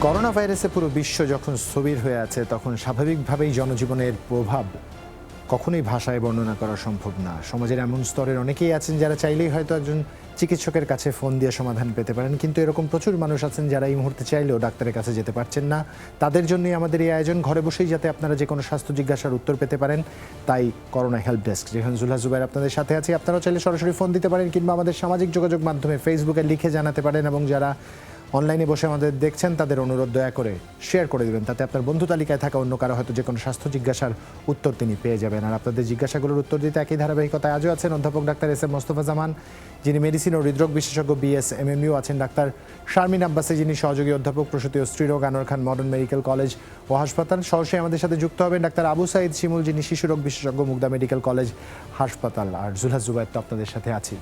Corona ভাইরাসে পুরো বিশ্ব যখন স্থবির হয়ে আছে তখন স্বাভাবিকভাবেই জনজীবনের প্রভাব কখনোই ভাষায় বর্ণনা করা সম্ভব না। সমাজের এমন স্তরের অনেকেই আছেন যারা চাইলেই হয়তো একজন চিকিৎসকের কাছে ফোন দিয়ে সমাধান পেতে পারেন, কিন্তু এরকম প্রচুর মানুষ আছেন যারা এই মুহূর্তে চাইলেও ডাক্তারের কাছে যেতে পারছেন না। তাদের জন্যই আমাদের এই আয়োজন, ঘরে বসেই যাতে আপনারা যে কোনো স্বাস্থ্য জিজ্ঞাসার উত্তর পেতে পারেন, তাই corona help desk. Rehan Zulha Zubair আপনাদের সাথে আছি। আপনারাও চাইলে সরাসরি ফোন দিতে পারেন কিংবা আমাদের সামাজিক যোগাযোগ মাধ্যমে ফেসবুকে লিখে জানাতে পারেন, এবং যারা অনলাইনে বসে আমাদের দেখছেন তাদের অনুরোধ দয়া করে শেয়ার করে দেবেন, তাতে আপনার বন্ধু তালিকায় থাকা অন্য কারো হয়তো যে কোনো স্বাস্থ্য জিজ্ঞাসার উত্তর তিনি পেয়ে যাবেন। আর আপনাদের জিজ্ঞাসাগুলোর উত্তর দিতে একই ধারাবাহিকতায় আজও আছেন অধ্যাপক ডাক্তার এস এম মোস্তফা জামান, যিনি মেডিসিন ও হৃদরোগ বিশেষজ্ঞ BS MMU, আছেন ডাক্তার শারমিন আব্বাসী, যিনি সহযোগী অধ্যাপক প্রসূতি ও স্ত্রীরোগ আনোয়ার খান মডার্ন মেডিকেল কলেজ ও হাসপাতাল। সরাসরি আমাদের সাথে যুক্ত হবেন ডাক্তার আবু সাইদ শিমুল, যিনি শিশুরোগ বিশেষজ্ঞ মুগদা মেডিকেল কলেজ হাসপাতাল। আর জুলহা জুবাইর তো আপনাদের সাথে আছি।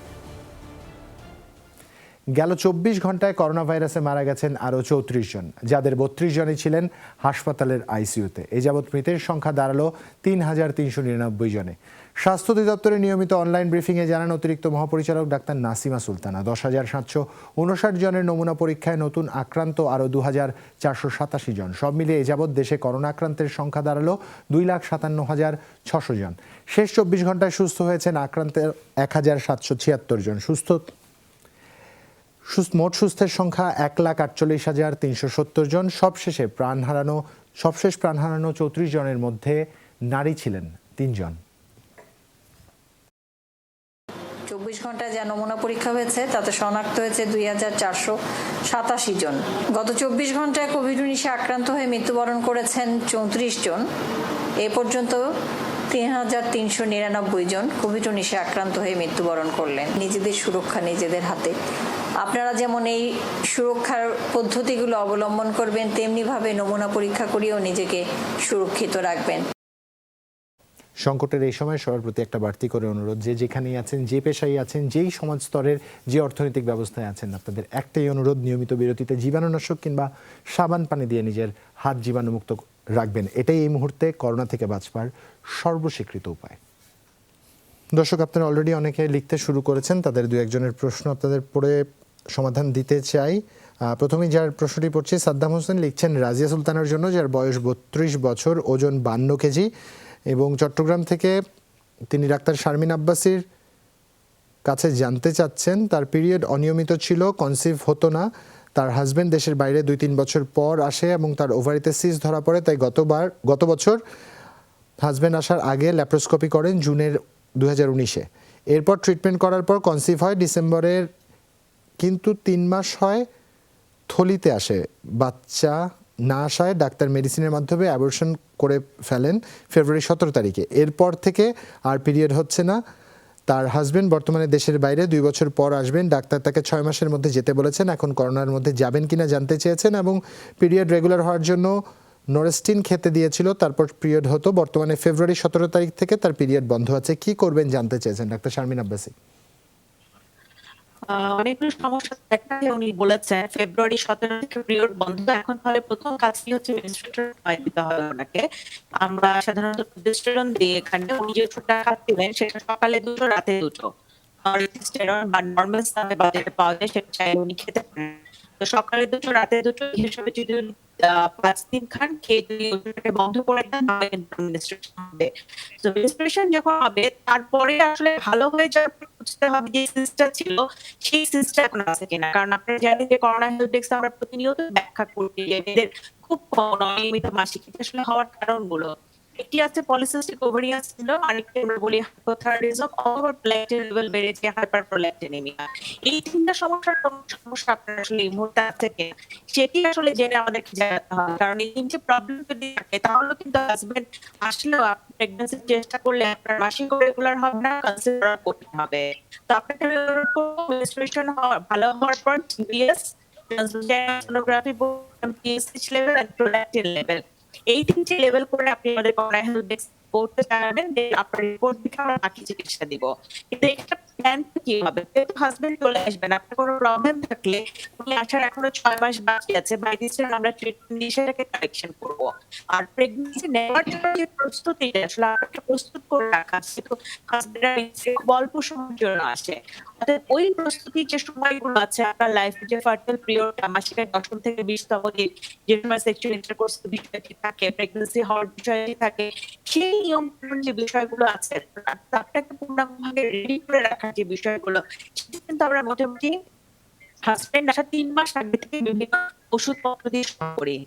গেল 24 ঘন্টায় করোনা ভাইরাসে মারা গেছেন আরও 34 জন, যাদের 32 জনই ছিলেন হাসপাতালের আইসিইউতে। এ যাবৎ মৃতের সংখ্যা দাঁড়ালো 3399 জনে। স্বাস্থ্য অধিদপ্তরের নিয়মিত অনলাইন ব্রিফিংয়ে জানান অতিরিক্ত মহাপরিচালক ডাক্তার নাসিমা সুলতানা, 10,759 জনের নমুনা পরীক্ষায় নতুন আক্রান্ত আরও 2,487 জন। সব মিলিয়ে এ যাবৎ দেশে করোনা আক্রান্তের সংখ্যা দাঁড়ালো 2,57,600 জন। শেষ 24 ঘন্টায় সুস্থ হয়েছেন আক্রান্তের 1,776 জন। মোট সুস্থের সংখ্যা 1,48,370 জন। সবশেষ প্রাণ হারানো 34 জনের মধ্যে নারী ছিলেন 3 জন। 24 ঘন্টায় যা নমুনা পরীক্ষা হয়েছে তাতে শনাক্ত হয়েছে 2,487 জন। গত 24 ঘন্টায় কোভিড-19 আক্রান্ত হয়ে মৃত্যুবরণ করেছেন 34 জন। এ পর্যন্ত 3,399 জন কোভিড-19 আক্রান্ত হয়ে মৃত্যুবরণ করলেন। নিজেদের সুরক্ষা নিজেদের হাতে। আপনারা যেমন এই সুরক্ষার পদ্ধতিগুলো অবলম্বন করবেন, তেমনিভাবে নমুনা পরীক্ষা করিয়েও নিজেকে সুরক্ষিত রাখবেন। সংকটের এই সময় সবার প্রতি একটা বাড়তি করে অনুরোধ, যে যেখানেই আছেন, যে পেশায় আছেন, যেই সমাজ স্তরের যে অর্থনৈতিক ব্যবস্থায় আছেন, আপনাদের একটাই অনুরোধ, নিয়মিত বিরতিতে জীবাণুনাশক কিংবা সাবান পানি দিয়ে নিজের হাত জীবাণুমুক্ত রাখবেন। এটাই এই মুহূর্তে করোনা থেকে বাঁচবার সর্বস্বীকৃত উপায়। দর্শক, আপনারা অলরেডি অনেকে লিখতে শুরু করেছেন, তাদের দু একজনের প্রশ্ন আপনাদের পড়ে সমাধান দিতে চাই। প্রথমেই যার প্রশ্নটি পড়ছি, সাদ্দাম হোসেন লিখছেন রাজিয়া সুলতানার জন্য, যার বয়স 32 বছর, ওজন 52 কেজি, এবং চট্টগ্রাম থেকে তিনি ডাক্তার শারমিন আব্বাসীর কাছে জানতে চাচ্ছেন তার পিরিয়ড অনিয়মিত ছিল, কনসিভ হতো না। তার হাজব্যান্ড দেশের বাইরে 2-3 বছর পর আসে এবং তার ওভারিতে সিস্ট ধরা পড়ে, তাই গত বছর হাজব্যান্ড আসার আগে ল্যাপ্রোস্কোপি করেন জুনের 2019-এ। এরপর ট্রিটমেন্ট করার পর কনসিভ হয় ডিসেম্বরের, কিন্তু 3 মাস হয় থলিতে আসে। বাচ্চা না আসায় ডাক্তার মেডিসিনের মাধ্যমে অ্যাবর্শন করে ফেলেন ফেব্রুয়ারি 17 তারিখে। এরপর থেকে আর পিরিয়ড হচ্ছে না। তার হাজবেন্ড বর্তমানে দেশের বাইরে, 2 বছর পর আসবেন। ডাক্তার তাকে 6 মাসের মধ্যে যেতে বলেছেন। এখন করোনার মধ্যে যাবেন কিনা জানতে চেয়েছেন, এবং পিরিয়ড রেগুলার হওয়ার জন্য নোরেস্টিন খেতে দিয়েছিল, তারপর পিরিয়ড হতো। বর্তমানে ফেব্রুয়ারি 17 তারিখ থেকে তার পিরিয়ড বন্ধ আছে। কি করবেন জানতে চেয়েছেন ডাক্তার শারমিন আব্বাসী। অনেকগুলো সমস্যা দেখা যায়। উনি বলেছেন ফেব্রুয়ারি 17 থেকে পিরিয়ড বন্ধ। এখন তাহলে প্রথম কাজটি হচ্ছে মেনস্ট্রুয়েশন দিতে হবে ওনাকে। আমরা সাধারণত প্রজেস্টেরন দিয়ে, এখানে উনি যে ওষুধটা খাচ্ছিলেন সেটা সকালে 2টো রাতে 2টো। প্রজেস্টেরন বা নরমাল সামে বাজারে পাওয়া যায়, সেটা চাইলে উনি খেতে পারেন। তো সকালে 2টো রাতে 2টো হিসেবে যদি 5 দিন খান, খেয়ে যদি ওষুধটাকে বন্ধ করে দেন, তাহলে কিন্তু মেনস্ট্রুয়েশন হবে। তো মেনস্ট্রুয়েশন যখন হবে, তারপরে আসলে ভালো হয়ে যাওয়ার পর বুঝতে হবে যে সিস্টটা ছিল সেই সিস্টটা এখন আছে কিনা। কারণ আপনারা জানেন যে করোনা হেলথ ডেস্কে আমরা প্রতিনিয়ত ব্যাখ্যা করছি যে এদের খুব কম অনিয়মিত মাসিক আসলে হওয়ার কারণগুলো। একটি আছে পলিসিস্টিক ওভারিয়ান সিনড্রোম, আরেকটি আমরা বলি হাইপোথাইরয়েডিজম অথবা প্রোল্যাক্টিন লেভেল বেড়েছে, হাইপারপ্রোল্যাক্টিনেমিয়া। এই তিনটা সমস্যার কোন সমস্যা আপনার আসলে এই মুহূর্তে আছে কিনা সেটি আসলে জেনে আমাদেরকে জানাতে হবে। কারণ এই তিনটে প্রবলেম যদি থাকে, তাহলে কিন্তু হাজবেন্ড আসলেও আপনি প্রেগন্যান্সি চেষ্টা করলে আপনার মাসিক রেগুলার হবে না, কনসিভ করতে হবে। তো আপনাকে অনুরোধ করব, মেনস্ট্রুয়েশন ভালো হওয়ার পর TBS, transversal sonography, PSH level and prolactin level, এই 3টে লেভেল করে আপনি আমাদের করোনা হেলথ ডেস্ক করতে জানাবেন, যে আপনার রিপোর্ট দেখে আমরা বাকি চিকিৎসা দিব। কিন্তু একটা প্ল্যান কি হবে, যেহেতু হাজবেন্ড চলে আসবেন, আপনার কোনো প্রবলেম থাকলে উনি আসার এখনো 6 মাস বাকি আছে, বাই দিস টাইম আমরা ট্রিটমেন্ট দিয়ে সেটাকে কারেকশন করব। আর প্রেগন্যান্সি নেওয়ার জন্য যে প্রস্তুতি আসলে আপনাকে প্রস্তুত করে রাখা, সেহেতু হাজবেন্ড খুব অল্প সময়ের জন্য আসে, অর্থাৎ ওই প্রস্তুতির যে সময়গুলো আছে আপনার লাইফে, যে ফার্টাইল পিরিয়ড মাসিকের ১০ম থেকে ২০তম দিন, যে সময় সেক্সুয়াল ইন্টারকোর্স বিষয়টি থাকে, প্রেগন্যান্সি হওয়ার বিষয়টি থাকে, সেই নিয়ম যে বিষয়গুলো আছে আপনাকে পূর্ণাঙ্গভাবে রেডি করে রাখার যে বিষয়গুলো, সেটা কিন্তু আমরা মোটামুটি হাজবেন্ড আসার ৩ মাস আগে থেকে বিভিন্ন ওষুধপত্র দিয়ে শুরু করি।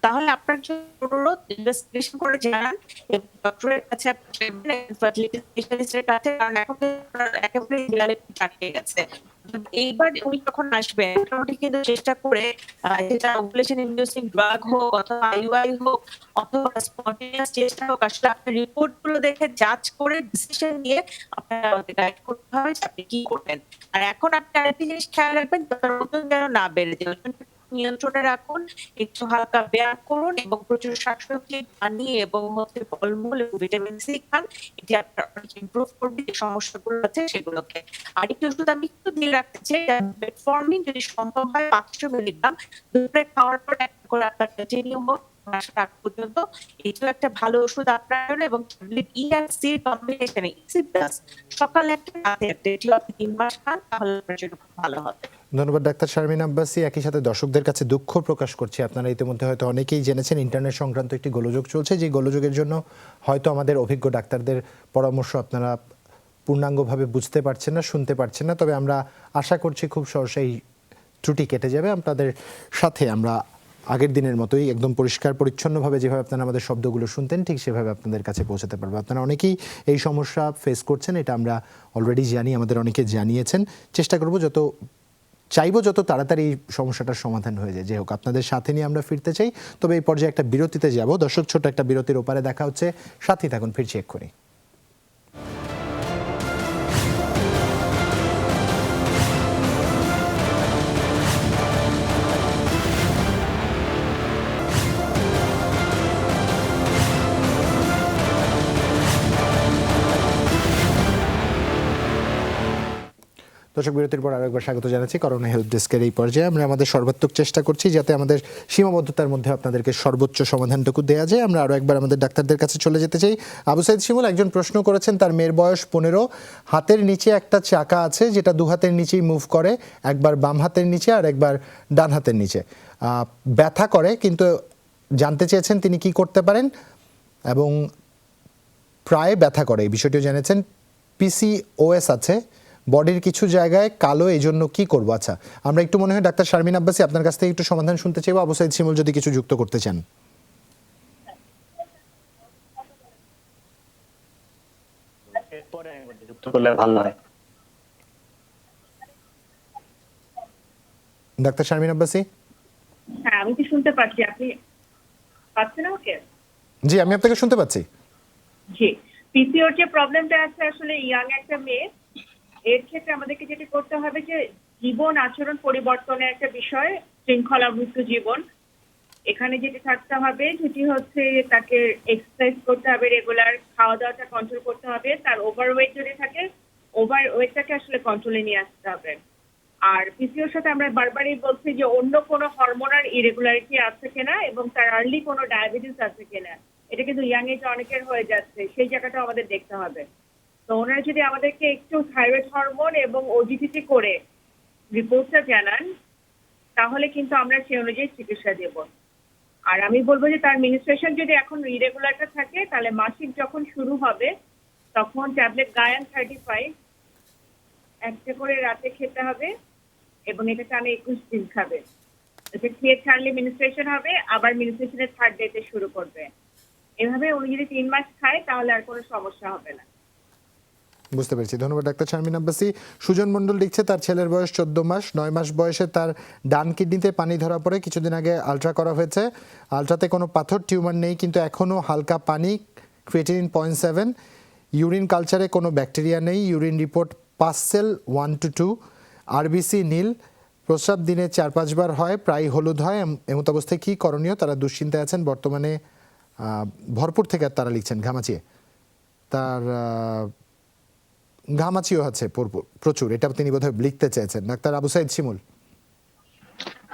তাহলে আপনার জন্য অনুরোধ, ইনভেস্টিগেশন করে জানান এবং ডক্টরের কাছে আপনি যাবেন, ফার্টিলিটি স্পেশালিস্টের কাছে, কারণ এখন তো আপনার একেবারে রিয়ালিটি দাঁড়িয়ে গেছে। এইবার উনি যখন আসবেন মোটামুটি কিন্তু চেষ্টা করে যেটা ওভুলেশন ইন্ডিউসিং ড্রাগ হোক অথবা আইইউআই হোক অথবা স্পন্টেনিয়াস চেষ্টা হোক, আসলে আপনার রিপোর্ট গুলো দেখে জাজ করে ডিসিশন নিয়ে আপনার আমাদের গাইড করতে হবে যে আপনি কি করবেন। আর এখন আপনি আরেকটি জিনিস খেয়াল রাখবেন, আপনার ওজন যেন না বেড়ে যায়, ওজনটা নিয়ন্ত্রণে রাখুন, একটু হালকা ব্যায়াম করুন এবং প্রচুর শাকসবজি, পানি এবং ফলমূল এবং ভিটামিন সি খান। এটি আপনার অনেক ইমপ্রুভ করবে যে সমস্যাগুলো আছে সেগুলোকে। আরেকটি ওষুধ আমি একটু দিয়ে রাখতে চাই, মেটফর্মিন যদি সম্ভব হয় ৫০০ মিলিগ্রাম দুপুরে খাওয়ার পর একটা করে আপনার কন্টিনিউ হোক মাসের আগ পর্যন্ত। এটাও একটা ভালো ওষুধ আপনার জন্য, এবং ট্যাবলেট ই আর সি কম্বিনেশনে ইসি প্লাস সকালে একটা রাতে একটা, এটিও আপনি ৩ মাস খান, তাহলে আপনার জন্য খুব ভালো হবে। ধন্যবাদ ডাক্তার শারমিন আব্বাসী। একই সাথে দর্শকদের কাছে দুঃখ প্রকাশ করছি, আপনারা ইতিমধ্যে হয়তো অনেকেই জেনেছেন ইন্টারনেট সংক্রান্ত একটি গোলযোগ চলছে, যে গোলযোগের জন্য হয়তো আমাদের অভিজ্ঞ ডাক্তারদের পরামর্শ আপনারা পূর্ণাঙ্গভাবে বুঝতে পারছেন না, শুনতে পারছেন না। তবে আমরা আশা করছি খুব সহজেই ত্রুটি কেটে যাবে। আপনাদের সাথে আমরা আগের দিনের মতোই একদম পরিষ্কার পরিচ্ছন্নভাবে যেভাবে আপনারা আমাদের শব্দগুলো শুনতেন ঠিক সেভাবে আপনাদের কাছে পৌঁছাতে পারবো। আপনারা অনেকেই এই সমস্যা ফেস করছেন, এটা আমরা অলরেডি জানি, আমাদের অনেকে জানিয়েছেন। চেষ্টা করব যত তাড়াতাড়ি এই সমস্যাটার সমাধান হয়ে যায়। যে হোক, আপনাদের সাথে নিয়ে আমরা ফিরতে চাই। তবে এই পর্যায়ে একটা বিরতিতে যাব। দর্শক, ছোট একটা বিরতির ওপারে দেখা হচ্ছে, সাথেই থাকুন, ফিরছি এক্ষুনি। দর্শক, বিরতির পর আরেকবার স্বাগত জানাচ্ছি করোনা হেল্প ডেস্কের এই পর্যায়ে। আমরা আমাদের সর্বাত্মক চেষ্টা করছি যাতে আমাদের সীমাবদ্ধতার মধ্যে আপনাদেরকে সর্বোচ্চ সমাধানটুকু দেওয়া যায়। আমরা আরও একবার আমাদের ডাক্তারদের কাছে চলে যেতে চাই। আবু সাইদ শিমুল একজন প্রশ্ন করেছেন, তার মেয়ের বয়স ১৫, হাতের নিচে একটা চাকা আছে যেটা দু হাতের নিচেই মুভ করে, একবার বাম হাতের নিচে আর একবার ডান হাতের নিচে, ব্যথা করে, কিন্তু জানতে চেয়েছেন তিনি কি করতে পারেন এবং প্রায় ব্যথা করে, এই বিষয়টিও জেনেছেন। পিসিওএস আছে, বডির কিছু জায়গায় কালো, এই জন্য কি করবো? আচ্ছা, আমরা একটু মনে হয় ডাক্তার শারমিন আব্বাসী আপনার কাছ থেকে একটু সমাধান শুনতে চাইবো। আবু সাইদ শিমুল যদি কিছু যুক্ত করতে চান। যুক্ত করলে ভালো হয়। ডাক্তার শারমিন আব্বাসী। হ্যাঁ, আমি কি শুনতে পাচ্ছি? আপনি পাচ্ছেন আমাকে? জি, আমি আপনাকে শুনতে পাচ্ছি। জি, পিসিওর যে প্রবলেমটা আছে, আসলে ইয়াং একটা মেয়ে, এর ক্ষেত্রে আমাদেরকে যেটা করতে হবে যে জীবন আচরণ পরিবর্তনের একটা বিষয়, শৃঙ্খলাবদ্ধ জীবন। এখানে যেটি থাকতে হবে সেটি হচ্ছে তাকে এক্সারসাইজ করতে হবে, রেগুলার খাওয়া দাওয়াটা কন্ট্রোল করতে হবে। তার ওভারওয়েট যদি থাকে, ওভারওয়েটটাকে আসলে কন্ট্রোলে নিয়ে আসতে হবে। আর পিসিওর সাথে আমরা বারবারই বলছি যে অন্য কোনো হরমোনাল ইরেগুলারিটি আছে কিনা এবং তার আর্লি কোনো ডায়াবেটিস আছে কিনা। এটা কিন্তু ইয়াং এজে অনেকের হয়ে যাচ্ছে, সেই জায়গাটা আমাদের দেখতে হবে। তো ওনারা যদি আমাদেরকে একটু থাইরয়েড হরমোন এবং ওজিটিটি করে রিপোর্টটা জানান, তাহলে কিন্তু আমরা সেই অনুযায়ী চিকিৎসা দেব। আর আমি বলবো যে তার মিনিস্ট্রেশন যদি এখন ইরেগুলারটা থাকে, তাহলে মাসিক যখন শুরু হবে তখন ট্যাবলেট গায়ান 35 একটা করে রাতে খেতে হবে এবং এটা টানা 21 দিন খাবে। এটা খেয়ে ছাড়লে মিনিস্ট্রেশন হবে, আবার মিনিস্ট্রেশনের 3rd ডেতে শুরু করবে। এভাবে উনি যদি 3 মাস খায় তাহলে আর কোনো সমস্যা হবে না। বুঝতে পেরেছি, ধন্যবাদ ডাক্তার শারমিন আব্বাসী। সুজন মণ্ডল লিখছে, তার ছেলের বয়স 14 মাস, 9 মাস বয়সে তার ডান কিডনিতে পানি ধরা পড়ে, কিছুদিন আগে আলট্রা করা হয়েছে। আলট্রাতে কোনো পাথর টিউমার নেই, কিন্তু এখনও হালকা পানি, ক্রিয়েটিনিন 0.7, ইউরিন কালচারে কোনো ব্যাকটেরিয়া নেই, ইউরিন রিপোর্ট পাসসেল 1 to 2, আরবিসি নীল, প্রস্রাব দিনে 4-5 বার হয়, প্রায় হলুদ হয়। এমত অবস্থায় কী করণীয়? তারা দুশ্চিন্তায় আছেন বর্তমানে। ভরপুর থেকে তারা লিখছেন ঘামাচিয়ে, তার ঘামাচিও আছে প্রচুর, এটা তিনি বোধহয় লিখতে চাইছেন। ডাক্তার আবু সাইদ শিমুল।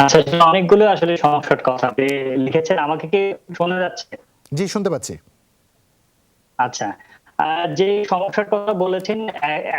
আচ্ছা, অনেকগুলো আসলে সমস্যার কথা আপনি লিখেছেন, আমাকে কি শোনা যাচ্ছে? জি, শুনতে পাচ্ছি। আচ্ছা, যে সমস্যার কথা বলেছেন,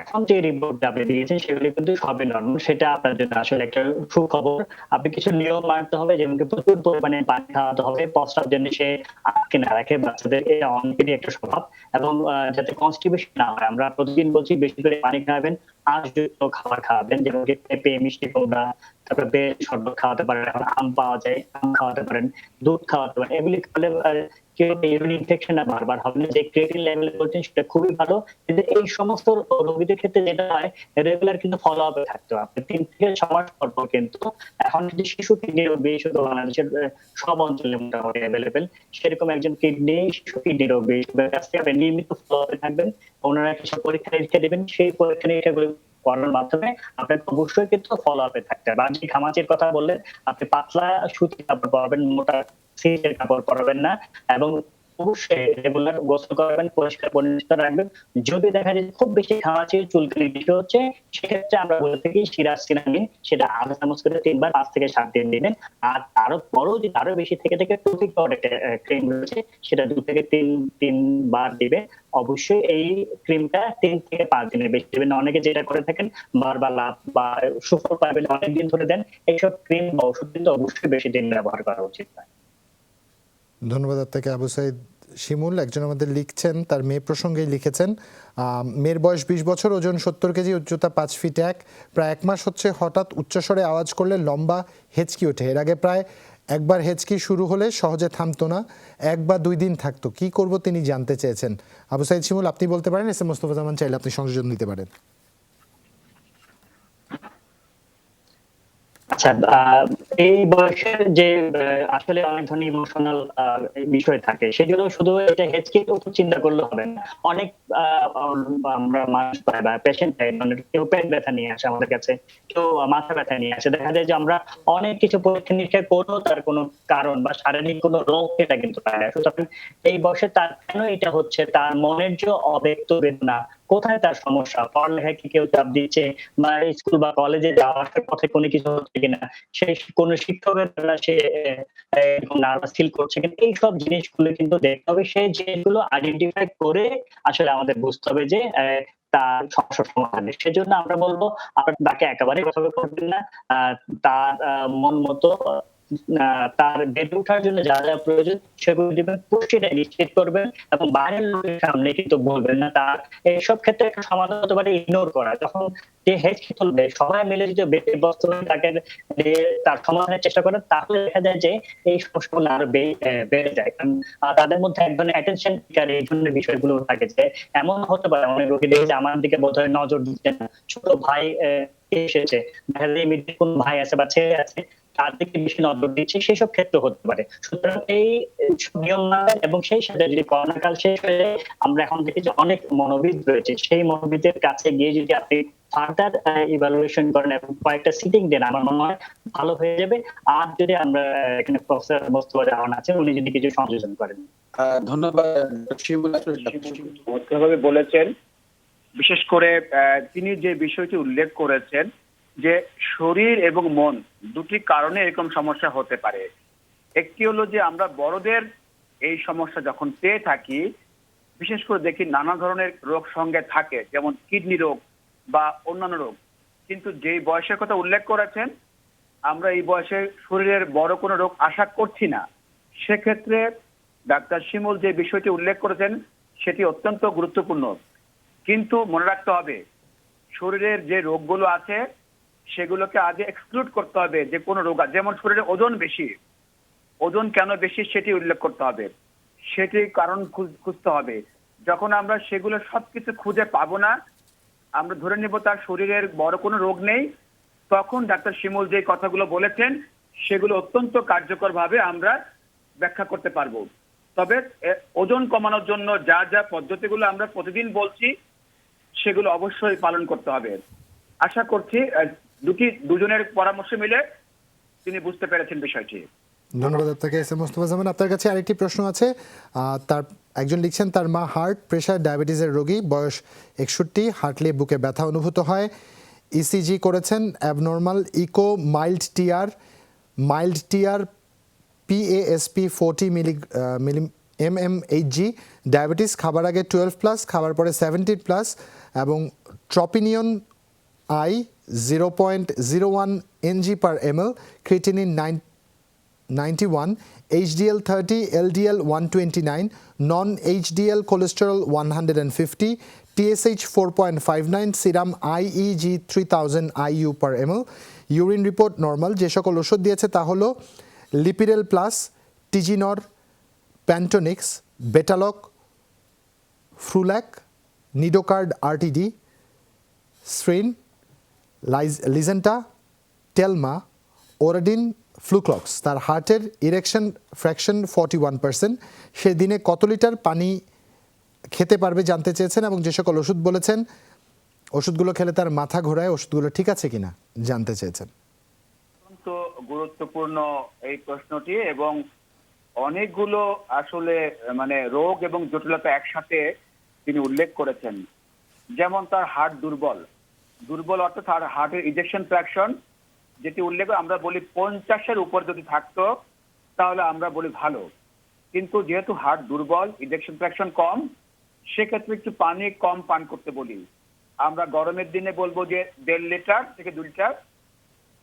এখন যে রিপোর্ট আপনি দিয়েছেন সেগুলি কিন্তু সবই নরমাল। সেটা আপনার জন্য আসলে একটা সুখবর। আপনি কিছু নিয়ম মানতে হবে, যেমন কি প্রচুর পরিমাণে পানি খাওয়াতে হবে, প্রস্রাব যেন সে আটকে না রাখে বাচ্চাদের, এটা অনেকেরই একটা স্বভাব। এবং যাতে কনস্টিপেশন না হয়, আমরা প্রতিদিন বলছি বেশি করে পানি খাওয়াবেন, আঁশযুক্ত খাবার খাওয়াবেন, যেমন কি পেঁপে, মিষ্টি কুমড়া, তারপরে বেল শরবত খাওয়াতে পারেন, এখন আম পাওয়া যায়, আম খাওয়াতে পারেন, দুধ খাওয়াতে পারেন। এগুলি খাওয়ালে ইউরিন ইনফেকশন বারবার হবে না। যে ক্রিয়েটিন লেভেল বলছেন সেটা খুবই ভালো, কিন্তু এই সমস্ত রোগীদের ক্ষেত্রে যেটা হয়, রেগুলার কিন্তু ফলো আপে থাকতে হবে। 3 থেকে 6 মাস পর পর কিন্তু, এখন যদি শিশু কিডনি রোগ বিশেষত বাংলাদেশের সব অঞ্চলে মোটামুটি অ্যাভেলেবেল, সেরকম একজন শিশু কিডনি রোগ বিশেষজ্ঞের কাছ থেকে আপনি নিয়মিত ফলো আপে থাকবেন। ওনারা কিছু পরীক্ষা নিরীক্ষা দিবেন, সেই পরীক্ষা নিরীক্ষাগুলো করার মাধ্যমে আপনাকে অবশ্যই কিন্তু ফলো আপে থাকতে হবে। আর যে ঘামাচির কথা বললেন, আপনি পাতলা সুতির কাপড় পরাবেন, মোটা সিল্কের কাপড় পরাবেন না, এবং অবশ্যই রেগুলার গোসল করাবেন, পরিষ্কার পরিচ্ছন্ন রাখবেন। যদি দেখা যায় খুব বেশি ঘামাচি, চুলকানি বেশি হচ্ছে, সেক্ষেত্রে আমরা বলে থাকি সিরাসিনামিন, সেটা আধা চামচ করে 3 বার 5 থেকে 7 দিন দিবেন। আর তারও পরেও যদি আরো বেশি থেকে থাকে, টপিকর একটা ক্রিম রয়েছে, সেটা 2 থেকে 3 বার দিবেন। অবশ্যই এই ক্রিমটা 3 থেকে 5 দিনের বেশি দিবেন না। অনেকে যেটা করে থাকেন, বারবার লাভ বা সুফল পাবেন অনেকদিন ধরে দেন, এইসব ক্রিম বা ওষুধ কিন্তু অবশ্যই বেশি দিন ব্যবহার করা উচিত নয়। ধন্যবাদ আপনাকে আবু সাইদ শিমুল। একজন আমাদের লিখছেন, তার মেয়ে প্রসঙ্গেই লিখেছেন, মেয়ের বয়স 20 বছর, ওজন 70 কেজি, উচ্চতা 5 ফিট 1, প্রায় 1 মাস হচ্ছে হঠাৎ উচ্চস্বরে আওয়াজ করলে লম্বা হেঁচকি ওঠে। এর আগে প্রায় একবার হেঁচকি শুরু হলে সহজে থামতো না, 1 বা 2 দিন থাকতো। কি করব তিনি জানতে চেয়েছেন। আবু সাইদ শিমুল আপনি বলতে পারেন, এস এম মোস্তফা জামান চাইলে আপনি সংযোজন দিতে পারেন। আচ্ছা, এই বয়সের যে আসলে অনেক ধরনের ইমোশনাল বিষয় থাকে, সেগুলো শুধু এটা হেঁচকির উপর চিন্তা করলে হবে না। অনেক আমরা মানুষ পাই বা পেশেন্ট পাই, মানে কেউ পেট ব্যথা নিয়ে আসে আমাদের কাছে, কেউ মাথা ব্যথা নিয়ে আসে। দেখা যায় যে আমরা অনেক কিছু পরীক্ষা নিরীক্ষা করেও তার কোনো কারণ বা শারীরিক কোনো রোগ সেটা কিন্তু পায় না। সুতরাং এই বয়সে তার কেন এটা হচ্ছে, তার মনের যে অব্যক্ত বেদনা, কোথায় তার সমস্যা, পড়ালেখায় কি কেউ চাপ দিচ্ছে, বা স্কুল বা কলেজে যাওয়া আসার পথে কোনো কিছু হচ্ছে কিনা, সেই কোন শিক্ষকের দ্বারা সে এরকম নার্ভাস ফিল করছে কিনা, এইসব জিনিসগুলো কিন্তু দেখতে হবে। সেই জিনিসগুলো আইডেন্টিফাই করে আসলে আমাদের বুঝতে হবে যে তার সমস্যার সমাধান। সেজন্য আমরা বলবো, আপনার তাকে একেবারে কথা করবেন না। তার মন মতো তার বেড়ে ওঠার জন্য যা যা প্রয়োজন সেগুলো দিবেন, পুষ্টিটা নিশ্চিত করবেন, এবং বাইরের লোকের সামনে কিন্তু বলবেন না। তার এইসব ক্ষেত্রে একটা সমাধান হতে পারে ইগনোর করা। যখন যে হেঁচকি তুলবে, সবাই মিলে যদি ব্যতিব্যস্ত হয়ে তাকে তার সমাধানের চেষ্টা করেন, তাহলে দেখা যায় যে এই সমস্যাগুলো আরো বেড়ে যায়। কারণ তাদের মধ্যে এক ধরনের অ্যাটেনশন সিকার এই ধরনের বিষয়গুলো থাকে, যে এমন হতে পারে অনেক রোগী দেখে যে আমার দিকে বোধহয় নজর দিচ্ছে না, ছোট ভাই এসেছে, দেখা যায় ইমিডিয়েট কোন ভাই আছে বা ছেলে আছে, তার দিকে বেশি নজর দিচ্ছে, সেসব ক্ষেত্রে হতে পারে। সুতরাং এই নিয়ম মানেন, এবং সেই সাথে যদি করোনা কাল শেষ হয়ে যায়, আমরা এখন দেখি যে অনেক মনোবিদ রয়েছে, সেই মনোবিদের কাছে গিয়ে যদি আপনি ফার্দার ইভালুয়েশন করেন এবং কয়েকটা সিটিং দেন, আমার মনে হয় ভালো হয়ে যাবে। আর যদি আমরা এখানে প্রফেসর মোস্তফা জামান আছেন, উনি যদি কিছু সংযোজন করেন। ধন্যবাদ শিমুল, চমৎকারভাবে বলেছেন। বিশেষ করে তিনি যে বিষয়টি উল্লেখ করেছেন যে শরীর এবং মন দুটি কারণে এরকম সমস্যা হতে পারে। একটি হলো যে আমরা বড়দের এই সমস্যা যখন পেয়ে থাকি, বিশেষ করে দেখি নানা ধরনের রোগ সঙ্গে থাকে, যেমন কিডনি রোগ বা অন্যান্য রোগ। কিন্তু যেই বয়সের কথা উল্লেখ করেছেন, আমরা এই বয়সে শরীরের বড় কোনো রোগ আশা করছি না। সেক্ষেত্রে ডাক্তার শিমুল যে বিষয়টি উল্লেখ করেছেন সেটি অত্যন্ত গুরুত্বপূর্ণ। কিন্তু মনে রাখতে হবে, শরীরের যে রোগগুলো আছে সেগুলোকে আগে এক্সক্লুড করতে হবে। যে কোনো রোগ, যেমন শরীরে ওজন বেশি, ওজন কেন বেশি সেটি উল্লেখ করতে হবে, সেটি কারণ খুঁজতে হবে। যখন আমরা সেগুলো সবকিছু খুঁজে পাবো না, আমরা ধরে নেব তার শরীরের বড় কোনো রোগ নেই, তখন ডাক্তার শিমুল যে কথাগুলো বলেছেন সেগুলো অত্যন্ত কার্যকরভাবে আমরা ব্যাখ্যা করতে পারবো। তবে ওজন কমানোর জন্য যা যা পদ্ধতিগুলো আমরা প্রতিদিন বলছি সেগুলো অবশ্যই পালন করতে হবে। আশা করছি দুজনের পরামর্শ মিলে তিনি বুঝতে পেরেছেন বিষয়টি। ধন্যবাদ আপনাকে এস এম মোস্তফা জামান। আপনার কাছে আরেকটি প্রশ্ন আছে। তার একজন লিখছেন, তার মা হার্ট, প্রেশার, ডায়াবেটিসের রোগী, বয়স 61, হাঁটলে বুকে ব্যথা অনুভূত হয়, ইসিজি করেছেন, abnormal, echo, mild TR PASP 40 mmHg, diabetes খাবার আগে 12+, খাবার পরে 17+, এবং troponin I 0.01 ng/ml, creatinine 91, HDL 30, LDL 129, non-HDL cholesterol 150, TSH 4.59, serum IEG 3000 IU/ml, urine report normal. যে সকল ওষুধ দিয়েছে তা হলো লিপিডেল প্লাস, টিজিনর, প্যান্টোনিক্স, বেটালক, ফ্রুল্যাক, নিডোকার্ড RTD, স্ট্রিন, লিজেন্টা, টেলমা, ওরাডিন, ফ্লুক্লক্স। তার হার্টের ইরেকশন ফ্র্যাকশন 41%। সে দিনে কত লিটার পানি খেতে পারবে জানতে চেয়েছেন, এবং যে সকল ওষুধ বলেছেন ওষুধগুলো খেলে তার মাথা ঘোরায়, ওষুধগুলো ঠিক আছে কিনা জানতে চেয়েছেন। অত্যন্ত গুরুত্বপূর্ণ এই প্রশ্নটি, এবং অনেকগুলো আসলে মানে রোগ এবং জটিলতা একসাথে তিনি উল্লেখ করেছেন। যেমন তার হার্ট দুর্বল অর্থাৎ তার হার্টের ইজেকশন ফ্র্যাকশন যেটি উল্লেখ আমরা বলি 50-এর উপর যদি থাকতো তাহলে আমরা বলি ভালো, কিন্তু যেহেতু হার্ট দুর্বল, ইজেকশন ফ্র্যাকশন কম, সেক্ষেত্রে একটু পানি কম পান করতে বলি। আমরা গরমের দিনে বলবো যে 1.5 লিটার থেকে 2 লিটার,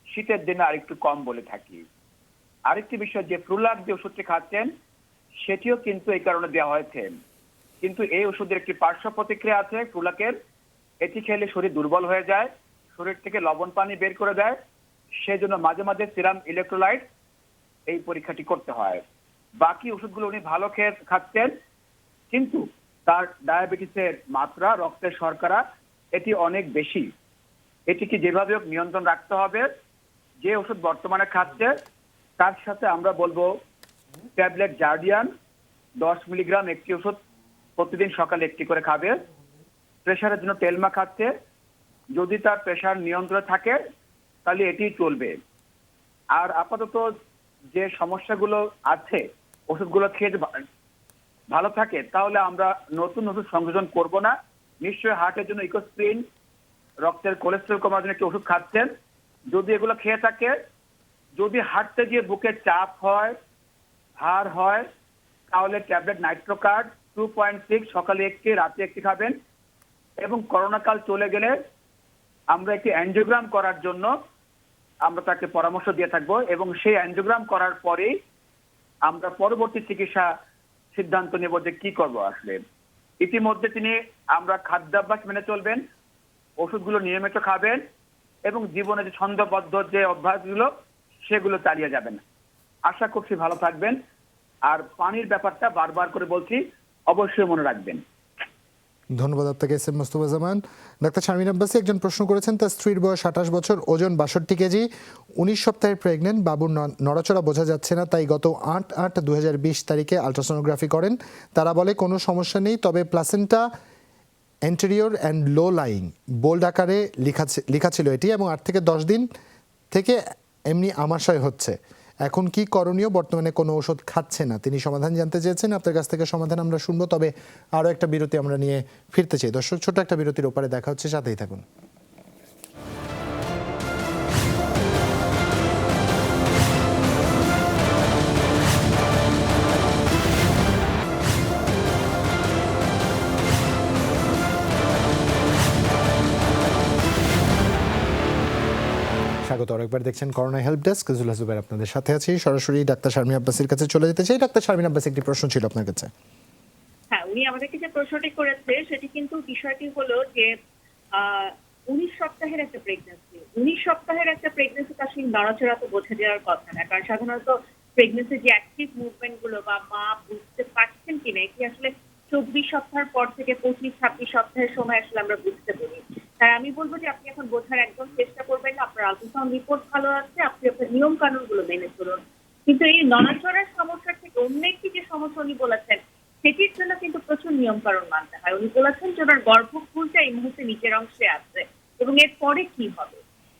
শীতের দিনে আরেকটু কম বলে থাকি। আরেকটি বিষয়, যে ফ্রুলাক যে ওষুধটি খাচ্ছেন সেটিও কিন্তু এই কারণে দেওয়া হয়েছে, কিন্তু এই ওষুধের একটি পার্শ্ব প্রতিক্রিয়া আছে ফ্রুলাকের। এটি খেলে শরীর দুর্বল হয়ে যায়, শরীর থেকে লবণ পানি বের করে দেয়, সেজন্য মাঝে মাঝে সিরাম ইলেকট্রোলাইট এই পরীক্ষাটি করতে হয়। বাকি ওষুধগুলো উনি ভালো খাচ্ছেন, কিন্তু তার ডায়াবেটিসের মাত্রা, রক্তের শর্করা এটি অনেক বেশি। এটিকে যেভাবে হোক নিয়ন্ত্রণ রাখতে হবে। যে ওষুধ বর্তমানে খাচ্ছে তার সাথে আমরা বলবো ট্যাবলেট জার্ডিয়ান 10 মিলিগ্রাম একটি ওষুধ প্রতিদিন সকালে একটি করে খাবে। প্রেশারের জন্য টেলমা খাচ্ছে, যদি তার প্রেশার নিয়ন্ত্রণে থাকে তাহলে এটি চলবে। আর আপাতত যে সমস্যাগুলো আছে ওষুধগুলো খেয়ে ভালো থাকে তাহলে আমরা নতুন ওষুধ সংযোজন করব না। নিশ্চয়ই হার্টের জন্য ইকোস্প্রিন, রক্তের কোলেস্টেরল কমার জন্য একটি ওষুধ খাচ্ছেন, যদি এগুলো খেয়ে থাকে, যদি হাঁটতে গিয়ে বুকে চাপ হয়, ভার হয়, তাহলে ট্যাবলেট নাইট্রোকার্ড 2.6 সকালে একটি, রাতে একটি খাবেন। এবং করোনা কাল চলে গেলে আমরা একটি অ্যাঞ্জিওগ্রাম করার জন্য আমরা তাকে পরামর্শ দিয়ে থাকবো, এবং সেই অ্যাঞ্জিওগ্রাম করার পরেই আমরা পরবর্তী চিকিৎসা সিদ্ধান্ত নেব যে কি করব। আসলে ইতিমধ্যে তিনি আমরা খাদ্যাভ্যাস মেনে চলবেন, ওষুধগুলো নিয়মিত খাবেন, এবং জীবনে যে ছন্দবদ্ধ যে অভ্যাসগুলো সেগুলো চালিয়ে যাবেন। আশা করছি ভালো থাকবেন। আর পানির ব্যাপারটা বারবার করে বলছি, অবশ্যই মনে রাখবেন। ধন্যবাদ আপনাকে S M Mostafazzaman. Doctor Sharmin Abbasi একজন প্রশ্ন করেছেন, তার স্ত্রীর বয়স 28 বছর, ওজন 62 কেজি, 19 সপ্তাহের প্রেগনেন্ট, বাবুর নড়াচড়া বোঝা যাচ্ছে না, তাই গত 8/8/2020 তারিখে আলট্রাসোনোগ্রাফি করেন। তারা বলে কোনো সমস্যা নেই, তবে placenta anterior and low lying bold আকারে লেখা ছিল এটি, এবং 8 থেকে 10 দিন থেকে এমনি আমাশয় হচ্ছে। এখন কি করণীয়? বর্তমানে কোনো ওষুধ খাচ্ছে না। তিনি সমাধান জানতে চেয়েছেন, আপনার কাছ থেকে সমাধান আমরা শুনবো, তবে আরও একটা বিরতি আমরা নিয়ে ফিরতে চাই। দর্শক, ছোট একটা বিরতির ওপারে দেখা হচ্ছে, সাথেই থাকুন। স্বাগত আরেকবার, দেখছেন করোনা হেল্প ডেস্ক, জুলহা জুবের আপনাদের সাথে আছি। সরাসরি ডাক্তার শারমিন আব্বাসীর কাছে চলে যেতে চাই। ডাক্তার শারমিন আব্বাসী, একটি প্রশ্ন ছিল আপনার কাছে। হ্যাঁ, উনি আমাদেরকে যে প্রশ্নটি করেছে সেটি কিন্তু বিষয়টি হলো যে 19 সপ্তাহের একটা প্রেগন্যান্সি। 19 সপ্তাহের একটা প্রেগন্যান্সি তার সেই নড়াচড়া তো বোঝা যাওয়ার কথা না, কারণ সাধারণত প্রেগন্যান্সির যে অ্যাক্টিভ মুভমেন্ট গুলো বা মা বুঝতে পারছেন কিনা এটি আসলে 24 সপ্তাহের পর থেকে 25-26 সপ্তাহের সময় আসলে আমরা বুঝতে পারি। তাই আমি বলবো যে আপনি এখন বোঝার একদম চেষ্টা করবেন না, আপনার আলট্রাসাউন্ড রিপোর্ট ভালো আছে, আপনি আপনার নিয়ম কানুন গুলো মেনে চলুন। কিন্তু এই নড়াচড়ার সমস্যা থেকে অন্য একটি যে সমস্যা উনি বলেছেন সেটির জন্য কিন্তু প্রচুর নিয়ম কানুন মানতে হয়। উনি বলেছেন যে ওনার গর্ভফুলটা এই মুহূর্তে নিচের অংশে আছে এবং এর পরে কি হবে।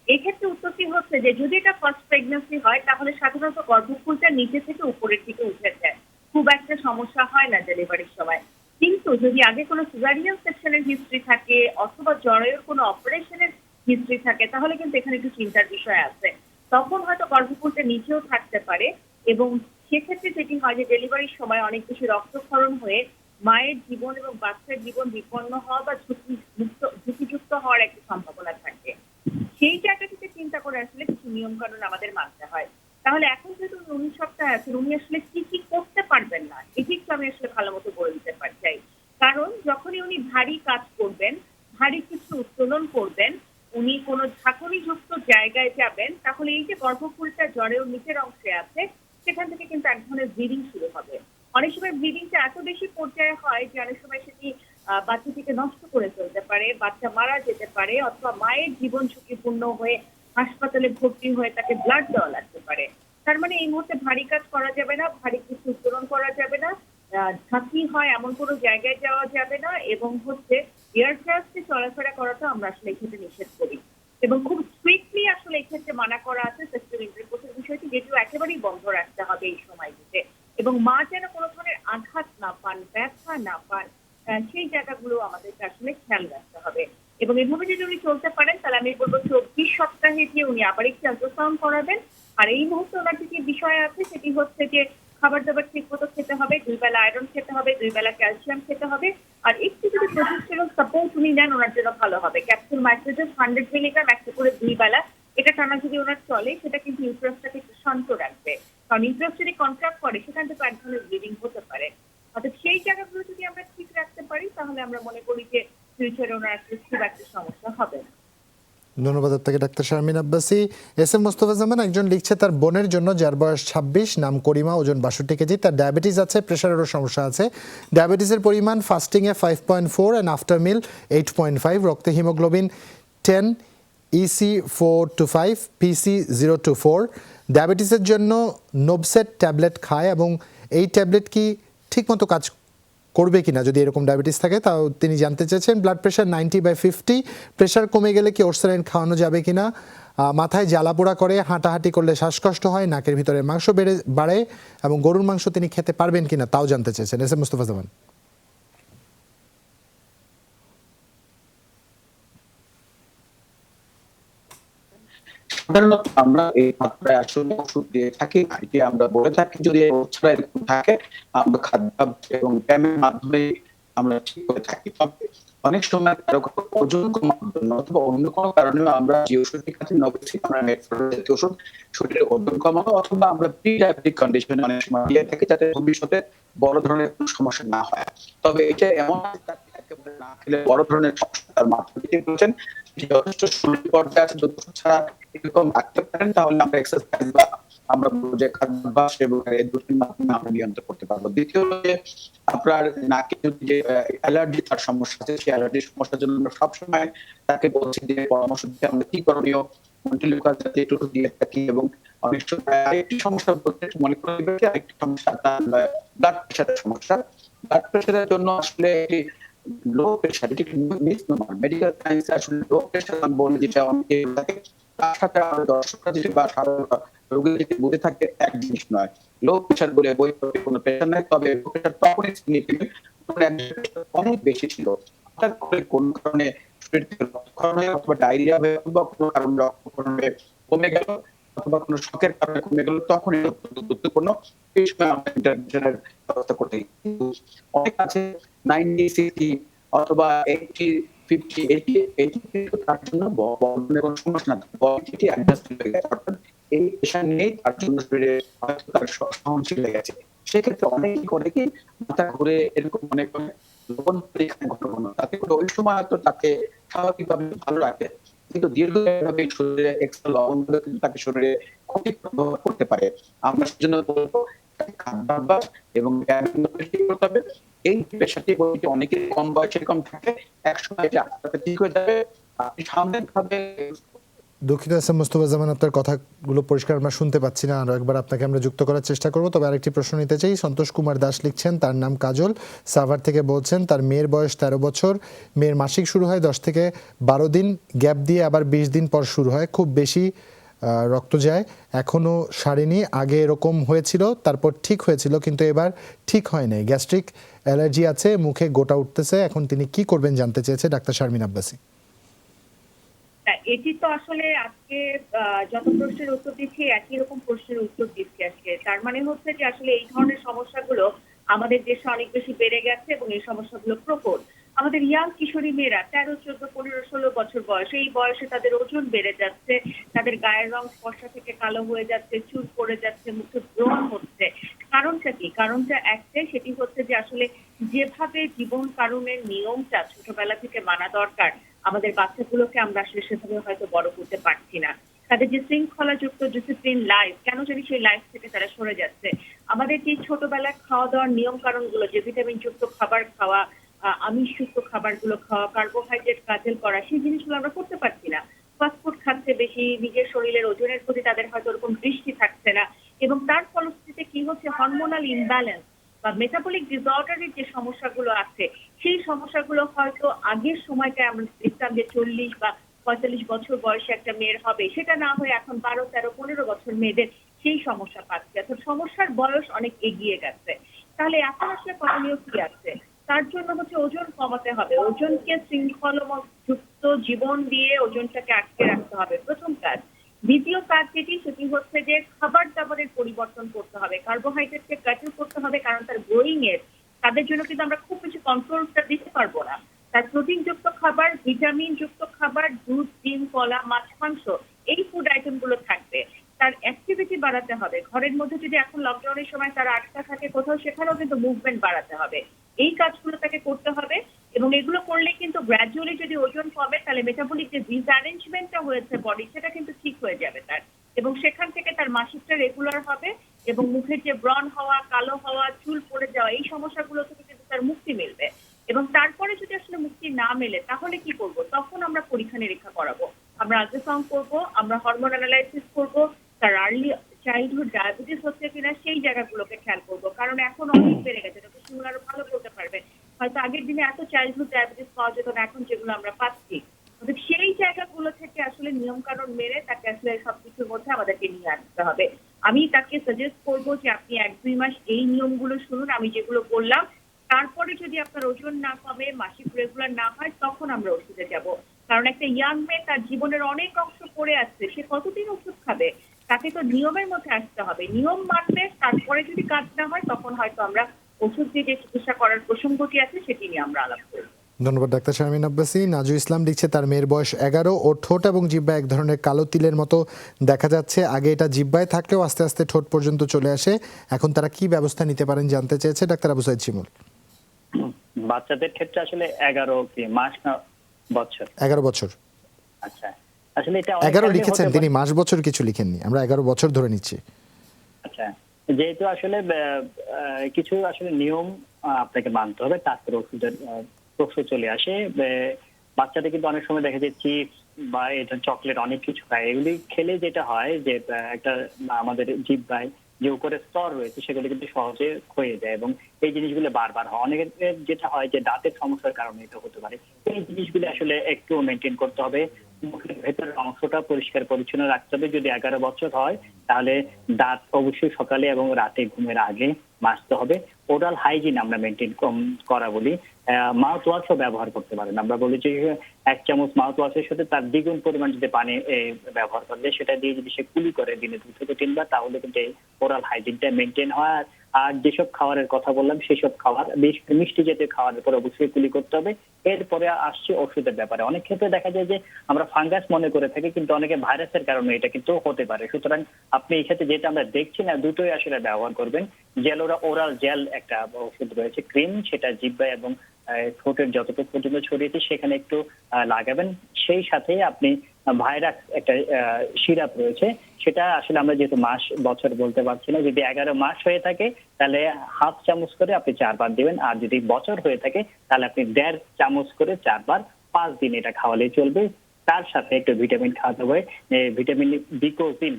এক্ষেত্রে উত্তরটি হচ্ছে যে যদি এটা ফার্স্ট প্রেগন্যান্সি হয় তাহলে সাধারণত গর্ভফুলটা নিচে থেকে উপরের দিকে উঠে যায়, খুব একটা সমস্যা হয় না ডেলিভারির সময়। কিন্তু যদি আগে কোনো সিজারিয়ান সেকশনের হিস্ট্রি থাকে অথবা জরায়ুর কোনো অপারেশনের হিস্ট্রি থাকে তাহলে কিন্তু এখানে একটু চিন্তার বিষয় আছে। তখন হয়তো গর্ভফুলটা নিচেও থাকতে পারে, এবং সেক্ষেত্রে যেটি হয় যে ডেলিভারির সময় অনেক বেশি রক্তক্ষরণ হয়ে মায়ের জীবন এবং বাচ্চার জীবন বিপন্ন হওয়া বা ঝুঁকিযুক্ত হওয়ার একটা সম্ভাবনা থাকে। সেই জায়গা থেকে চিন্তা করে আসলে কিছু নিয়ম কানুন আমাদের মানতে হয়। তাহলে এখন যেহেতু উনি 19 সপ্তাহে আছেন, উনি আসলে কি কি করতে পারবেন না, এটি একটু আমি আসলে ভালো মতো বলে দিতে চাই। কারণ যখনই উনি ভারী কাজ করবেন, ভারী কিছু উত্তোলন করবেন, উনি কোনো ঝাঁকুনিযুক্ত জায়গায় যাবেন, তাহলে এই যে গর্ভপুরীটা জ্বরের নিচের অংশে আছে, সেখান থেকে কিন্তু এক ধরনের ব্লিডিং শুরু হবে। অনেক সময় ব্লিডিংটা এত বেশি পর্যায়ে হয় যে অনেক সময় সেটি বাচ্চাটিকে নষ্ট করে ফেলতে পারে, বাচ্চা মারা যেতে পারে, অথবা মায়ের জীবন ঝুঁকিপূর্ণ হয়ে হাসপাতালে ভর্তি হয়ে তাকে ব্লাড দেওয়া লাগতে পারে। তার মানে এই মুহূর্তে ভারী কাজ করা যাবে না, ভারী কিছু উত্তোলন করা যাবে না, ঝাঁকি হয় এমন কোনো জায়গায় যাওয়া যাবে না, এবং এয়ারক্রাফটে চলাফেরা করাটা আমরা আসলে এক্ষেত্রে নিষেধ করি। এবং খুব স্ট্রিক্টলি আসলে এক্ষেত্রে মানা করা আছে সেক্সুয়াল ইন্টারকোর্সের বিষয়টি, যেটিও একেবারেই বন্ধ রাখতে হবে এই সময়টিতে। এবং মা যেন কোনো ধরনের আঘাত না পান, ব্যথা না পান, সেই জায়গাগুলো আমাদেরকে আসলে খেয়াল রাখতে হবে। এবং এভাবে যদি উনি চলতে পারেন, তাহলে আমি বলবো 24 সপ্তাহে গিয়ে উনি আবার একটি আল্ট্রাসাউন্ড করাবেন। আর এই মুহূর্তে ওনার যে বিষয় আছে সেটি হচ্ছে যে খাবার দাবার ঠিক মতো খেতে হবে, 2 বেলা আয়রন খেতে হবে, 2 বেলা ক্যালসিয়াম খেতে হবে। আর একটু যদি প্রোজেস্টেরন সাপোর্ট উনি নেন, ওনার জন্য ভালো হবে। ক্যাপসুল মাইক্রোডোজ 100 মিলিগ্রাম একটা করে 2 বেলা, এটা টানা যদি ওনার চলে, সেটা কিন্তু ইউটেরাসটাকে একটু শান্ত রাখবে। কারণ ইউটেরাস যদি কন্ট্রাক্ট করে, সেখান থেকে এক ধরনের ব্লিডিং হতে পারে। অর্থাৎ সেই জায়গাগুলো যদি আমরা ঠিক রাখতে পারি, তাহলে আমরা মনে করি যে ফিউচারে ওনার আসলে খুব একটা সমস্যা হবে না। ধন্যবাদ আপনাকে doctor Sharmin Abbasi. S M Mostafa Zaman একজন লিখছে তার বোনের জন্য, যার বয়স 26, নাম করিমা, ওজন 62 কেজি, তার ডায়াবেটিস আছে, প্রেশারেরও সমস্যা আছে। ডায়াবেটিসের পরিমাণ ফাস্টিংয়ে 5.4 অ্যান্ড আফটার মিল 8.5, রক্তে haemoglobin 10, EC 4 to 5, PC 0 to 4। ডায়াবেটিসের জন্য নোবসেট ট্যাবলেট খায় এবং এই ট্যাবলেট কি ঠিকমতো কাজ করবে কিনা যদি এরকম ডায়াবেটিস থাকে, তাও তিনি জানতে চেয়েছেন। ব্লাড প্রেশার 90/50, প্রেশার কমে গেলে কি ওরসালাইন খাওয়ানো যাবে কিনা। মাথায় জ্বালাপোড়া করে, হাঁটাহাঁটি করলে শ্বাসকষ্ট হয়, নাকের ভিতরে মাংস বাড়ে এবং গরুর মাংস তিনি খেতে পারবেন কিনা তাও জানতে চেয়েছেন এস এম মুস্তফা জামান। সাধারণত আমরা এই মাত্রায় আসলে ওষুধ দিয়ে থাকি না। এটি আমরা বলে থাকি যদি ছাড়া এরকম থাকে, আমরা খাদ্যাভ্যাস এবং ব্যায়ামের মাধ্যমে আমরা ঠিক করে থাকি। তবে অনেক সময় কারো ওজন কমানোর জন্য অথবা অন্য কোনো কারণেও আমরা যে ওষুধটি খাচ্ছি, নবসিক আমরা মেটফর্মিন জাতীয় ওষুধ শরীরের ওজন কমানো, অথবা আমরা প্রি ডায়াবেটিক কন্ডিশনে অনেক সময় দিয়ে থাকি যাতে ভবিষ্যতে বড় ধরনের কোনো সমস্যা না হয়। তবে এটা এমন একেবারে না খেলে বড় ধরনের সমস্যা তার মাত্রা দিতে বলছেন, যথেষ্ট শরীর পর্যায়ে আছে, যথেষ্ট ছাড়া এরকম রাখতে পারেন, তাহলে আমরা এক্সারসাইজ বা আমরা বলবো যে খাদ্যাভ্যাস এবং এই দুটির মাধ্যমে আমরা নিয়ন্ত্রণ করতে পারবো। দ্বিতীয়ত যে আপনার নাকে যদি যে অ্যালার্জি তার সমস্যা আছে, সেই অ্যালার্জির সমস্যার জন্য আমরা সবসময় তাকে বলছি যে পরামর্শ দিতে আমরা কি করণীয়, মন্টিলুকাস জাতীয় একটু দিয়ে থাকি। এবং অনেক সময় আরেকটি সমস্যা বলতে মনে করবে যে আরেকটি সমস্যা তার ব্লাড প্রেশারের সমস্যা। ব্লাড প্রেশারের জন্য আসলে লো প্রেশার, এটি মিসনোমার। মেডিকেল সায়েন্সে আসলে লো প্রেশার আমি বলি যেটা অনেকে থাকে, তার সাথে আমাদের দর্শকরা যদি বা রোগী যদি বুঝে থাকে এক জিনিস নয়। লো প্রেশার বলে বই কোনো প্রেশার নাই, তবে লো প্রেশার তখনই সিগনিফিকেন্ট অনেক বেশি ছিল, হঠাৎ করে কোন কারণে শরীর থেকে রক্তক্ষরণ হয়ে অথবা ডায়রিয়া হয়ে অথবা কোনো কারণে রক্তক্ষরণ হয়ে কমে গেল অথবা কোনো শকের কারণে কমে গেল, তখন এটা গুরুত্বপূর্ণ। এই সময় আমরা ইন্টারভেনশনের ব্যবস্থা করতে অনেক আছে 90-60 অথবা 80-50, এটি কিন্তু তার জন্য কোনো সমস্যা না, এটি অ্যাডজাস্ট হয়ে গেছে, অর্থাৎ এই প্রেশার নেই, তার জন্য শরীরে হয়তো তার সহনশীল হয়ে গেছে। সেক্ষেত্রে অনেকেই করে কি মাথা ঘুরে এরকম মনে করে লবণ পরীক্ষা ঘন, তাতে করে ওই সময় হয়তো তাকে স্বাভাবিকভাবে ভালো রাখে, কিন্তু দীর্ঘভাবে শরীরে এক্সট্রা লবণ কিন্তু তাকে শরীরে ক্ষতি প্রভাব করতে পারে। আমরা সেজন্য বলবো খাদ্যাভ্যাস এবং ব্যায়াম করতে হবে। এই পেশাটি বলতে অনেকে কম বয়সে কম থাকে, একসময় এটা আস্তে আস্তে ঠিক হয়ে যাবে। আপনি সাময়িকভাবে দুঃখিত এস এম মুস্তফা জামান, আপনার কথাগুলো পরিষ্কার আমরা শুনতে পাচ্ছি না, আরও একবার আপনাকে আমরা যুক্ত করার চেষ্টা করব। তবে আরেকটি প্রশ্ন নিতে চাই। সন্তোষ কুমার দাস লিখছেন, তার নাম কাজল, সাভার থেকে বলছেন তার মেয়ের বয়স 13 বছর, মেয়ের মাসিক শুরু হয় 10 থেকে 12 দিন, গ্যাপ দিয়ে আবার 20 দিন পর শুরু হয়, খুব বেশি রক্ত যায়, এখনও সারেনি, আগে এরকম হয়েছিল, তারপর ঠিক হয়েছিল, কিন্তু এবার ঠিক হয় নাই, গ্যাস্ট্রিক অ্যালার্জি আছে, মুখে গোটা উঠতেছে, এখন তিনি কি করবেন জানতে চেয়েছে ডাক্তার শারমিন আব্বাসী। এটি তো আসলে আজকে যত প্রশ্নের উত্তর দিচ্ছি একই রকম প্রশ্নের উত্তর দিচ্ছি আজকে। তার মানে হচ্ছে যে আসলে এই ধরনের সমস্যাগুলো আমাদের দেশে অনেক বেশি বেড়ে গেছে এবং এই সমস্যাগুলো প্রকট। আমাদের ইয়াং কিশোরী মেয়েরা 13, 14, 15, 16 বছর বয়স, এই বয়সে তাদের ওজন বেড়ে যাচ্ছে, তাদের গায়ের রং ফর্সা থেকে কালো হয়ে যাচ্ছে, চুল পড়ে যাচ্ছে, মুখে ব্রণ হচ্ছে। কারণটা কি? কারণটা একটাই, সেটি হচ্ছে যে আসলে যেভাবে জীবন কারণের নিয়মটা ছোটবেলা থেকে মানা দরকার, আমাদের বাচ্চাগুলোকে আমরা আসলে সেভাবে হয়তো বড় করতে পারছি না। তাদের যে শৃঙ্খলাযুক্ত ডিসিপ্লিন লাইফ, কেন জানি সেই লাইফ থেকে তারা সরে যাচ্ছে। আমাদের যে ছোটবেলায় খাওয়া দাওয়ার নিয়ম কারণগুলো, যে ভিটামিন যুক্ত খাবার খাওয়া, আমিষযুক্ত খাবারগুলো খাওয়া, কার্বোহাইড্রেট কাজেল করা, সেই জিনিসগুলো আমরা করতে পারছি না। ফাস্টফুড খাচ্ছে বেশি, নিজের শরীরের ওজনের প্রতি তাদের হয়তো ওরকম দৃষ্টি থাকছে না, এবং তার ফলশ্রুতিতে কি হচ্ছে, হরমোনাল ইমব্যালেন্স বা মেটাবলিক ডিসঅর্ডারের যে সমস্যাগুলো আছে, সেই সমস্যাগুলো হয়তো আগের সময়টায় আমরা দেখতাম যে 40 বা 45 বছর বয়সে একটা মেয়ের হবে, সেটা না হয়ে এখন 12, 13, 15 বছর মেয়েদের সেই সমস্যা পাচ্ছে। অর্থাৎ সমস্যার বয়স অনেক এগিয়ে গেছে। তাহলে এখন আসলে করণীয় কি আছে? তার জন্য হচ্ছে ওজন কমাতে হবে, ওজনকে শৃঙ্খলাযুক্ত জীবন দিয়ে ওজনটাকে আটকে রাখতে হবে, প্রথম কাজ। দ্বিতীয় কাজ যেটি, সেটি হচ্ছে যে খাবার দাবারের পরিবর্তন করতে হবে, কার্বোহাইড্রেটকে কাটিং করতে হবে, কারণ তার গ্রোয়িং এর তাদের জন্য কিন্তু আমরা খুব বেশি কন্ট্রোলটা দিতে পারবো না। তার প্রোটিনযুক্ত খাবার, ভিটামিন যুক্ত খাবার, দুধ, ডিম, কলা, মাছ, মাংস, এই ফুড আইটেম গুলো থাকবে। তার অ্যাক্টিভিটি বাড়াতে হবে। ঘরের মধ্যে যদি এখন লকডাউনের সময় তারা আটকা থাকে কোথাও, সেখানেও কিন্তু মুভমেন্ট বাড়াতে হবে। এই কাজগুলো তাকে করতে হবে, এবং এগুলো করলে কিন্তু গ্র্যাজুয়ালি যদি ওজন কমে, তাহলে মেটাবলিক যে ডিসঅ্যারেঞ্জমেন্টটা হয়েছে বডি, সেটা কিন্তু ঠিক হয়ে যাবে তার, এবং সেখান থেকে তার মাসিকটা রেগুলার হবে, এবং মুখের যে ব্রণ হওয়া, কালো হওয়া, চুল পড়ে যাওয়া, এই সমস্যাগুলো থেকে কিন্তু তার মুক্তি মিলবে। এবং তারপরে যদি আসলে মুক্তি না মেলে, তাহলে কি করব? তখন আমরা পরীক্ষা নিরীক্ষা করাবো, আমরা আল্ট্রাসাউন্ড করবো, আমরা হরমোন অ্যানালাইসিস করবো, তার আর্লি চাইল্ডহুড ডায়াবেটিস হচ্ছে কিনা সেই জায়গাগুলোকে খেয়াল করবো। কারণ এখন অনেক বেড়ে গেছে, ডক্টর শিমুল আরো ভালো বলতে পারবে। হয়তো আগের দিনে এত চাইল্ডহুড ডায়াবেটিস পাওয়া যেত না, এখন যেগুলো আমরা পাচ্ছি। সেই জায়গাগুলো থেকে আসলে নিয়ম কানুন মেনে তাকে আসলে সবকিছুর মধ্যে আমাদেরকে নিয়ে আসতে হবে। আমি তাকে সাজেস্ট করবো যে আপনি 1-2 মাস এই নিয়মগুলো শুনুন, আমি যেগুলো বললাম। তারপরে যদি আপনার ওজন না কমে, মাসিক রেগুলার না হয়, তখন আমরা ওষুধে যাব। কারণ একটা ইয়াং মেয়ে, তার জীবনের অনেক অংশ পড়ে আসছে, সে কতদিন ওষুধ খাবে? তাকে তো নিয়মের মধ্যে আসতে হবে, নিয়ম মানবে। তারপরে যদি কাজ না হয়, তখন হয়তো আমরা ওষুধ দিয়ে যে চিকিৎসা করার প্রসঙ্গটি আছে, সেটি নিয়ে আমরা আলাপ করব। ধন্যবাদ ডাক্তার শারমিন আব্বাসী। নাজু ইসলাম লিখছে তার মেয়ের বয়স 11, ওর ঠোঁট এবং জিহ্বা এক ধরনের কালো তিলের মতো দেখা যাচ্ছে। আগে এটা জিহ্বায় থাকলেও আস্তে আস্তে ঠোঁট পর্যন্ত চলে আসে। এখন তারা কি ব্যবস্থা নিতে পারেন জানতে চেয়েছে ডাক্তার আবু সাইদ শিমুল। বাচ্চাদের ক্ষেত্রে আসলে 11 কি মাস না বছর? 11 বছর। আচ্ছা, আসলে এটা 11 লিখেছেন তিনি, মাস বছর কিছু লিখেননি, আমরা 11 বছর ধরে নিচ্ছি। আচ্ছা, যেহেতু আসলে কিছু আসলে নিয়ম আপনাকে মানতে হবে, তারপরে ওষুধের প্রশ্ন চলে আসে। বাচ্চাদের কিন্তু অনেক সময় দেখা যায় চিপস বা এটা চকলেট অনেক কিছু খায়, এগুলি খেলে যেটা হয় যে একটা আমাদের জিহ্বায় যে উপরে স্তর রয়েছে সেগুলো কিন্তু সহজে ক্ষয়ে যায়, এবং এই জিনিসগুলো বারবার হয়। অনেকের যেটা হয় যে দাঁতের সমস্যার কারণে এটা হতে পারে। এই জিনিসগুলো আসলে একটু মেনটেন করতে হবে। মুখের ভেতরের অংশটা পরিষ্কার পরিচ্ছন্ন রাখতে হবে। যদি 11 বছর হয়, তাহলে দাঁত অবশ্যই সকালে এবং রাতে ঘুমের আগে মাজতে হবে। ওরাল হাইজিন আমরা মেনটেন করা বলি। মাউথ ওয়াশও ব্যবহার করতে পারেন। আমরা বলি যে 1 চামচ মাউথ ওয়াশের সাথে তার দ্বিগুণ পরিমাণ যদি পানি ব্যবহার করলে, সেটা দিয়ে যদি সে কুলি করে দিনে 2 থেকে 3 বার, তাহলে কিন্তু ওরাল হাইজিনটা মেনটেন হয়। আর যেসব খাবারের কথা বললাম, সেসব খাবার, মিষ্টি জাতীয় খাবারের পর অবশ্যই কুলি করতে হবে। এরপরে আসছে ওষুধের ব্যাপারে। অনেক ক্ষেত্রে দেখা যায় যে আমরা ফাঙ্গাস মনে করে থাকি, কিন্তু অনেকে ভাইরাসের কারণে এটা কিন্তু হতে পারে। সুতরাং আপনি এই ক্ষেত্রে যেটা আমরা দেখছি না, দুটোই আসলে ব্যবহার করবেন। জেলোরা ওরাল জেল একটা ওষুধ রয়েছে, ক্রিম, সেটা জিহ্বা এবং ঠোঁটের যতটুকু পর্যন্ত ছড়িয়েছে সেখানে একটু লাগাবেন। সেই সাথে আপনি ভাইরাস একটা সিরাপ রয়েছে, সেটা আসলে আমরা যেহেতু মাস বছর বলতে পারছি না, যদি 11 মাস হয়ে থাকে তাহলে 1/2 চামচ করে আপনি 4 বার দিবেন। আর যদি বছর হয়ে থাকে তাহলে আপনি 1.5 চামচ করে 4 বার 5 দিন এটা খাওয়ালে চলবে। তার সাথে একটু ভিটামিন খাওয়াতে হবে, ভিটামিন বিকোজিন,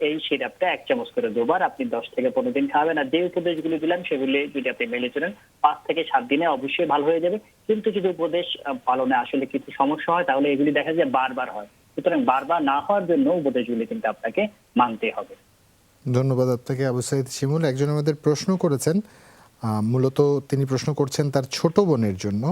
এই সিরাপটা 1 চামচ করে 2 বার আপনি 10 থেকে 15 দিন খাওয়াবেন। আর যে উপদেশগুলো দিলাম সেগুলি যদি আপনি মেনে চলেন, 5 থেকে 7 দিনে অবশ্যই ভালো হয়ে যাবে। কিন্তু যদি উপদেশ পালনে আসলে কিছু সমস্যা হয়, তাহলে এগুলি দেখা যায় বারবার হয়। সুতরাং বারবার না হওয়ার জন্য উপদেশগুলি কিন্তু আপনাকে মানতে হবে। ধন্যবাদ আপনাকে আবু সাইদ শিমুল। একজন আমাদের প্রশ্ন করেছেন, মূলত তিনি প্রশ্ন করছেন তার ছোট বোনের জন্য।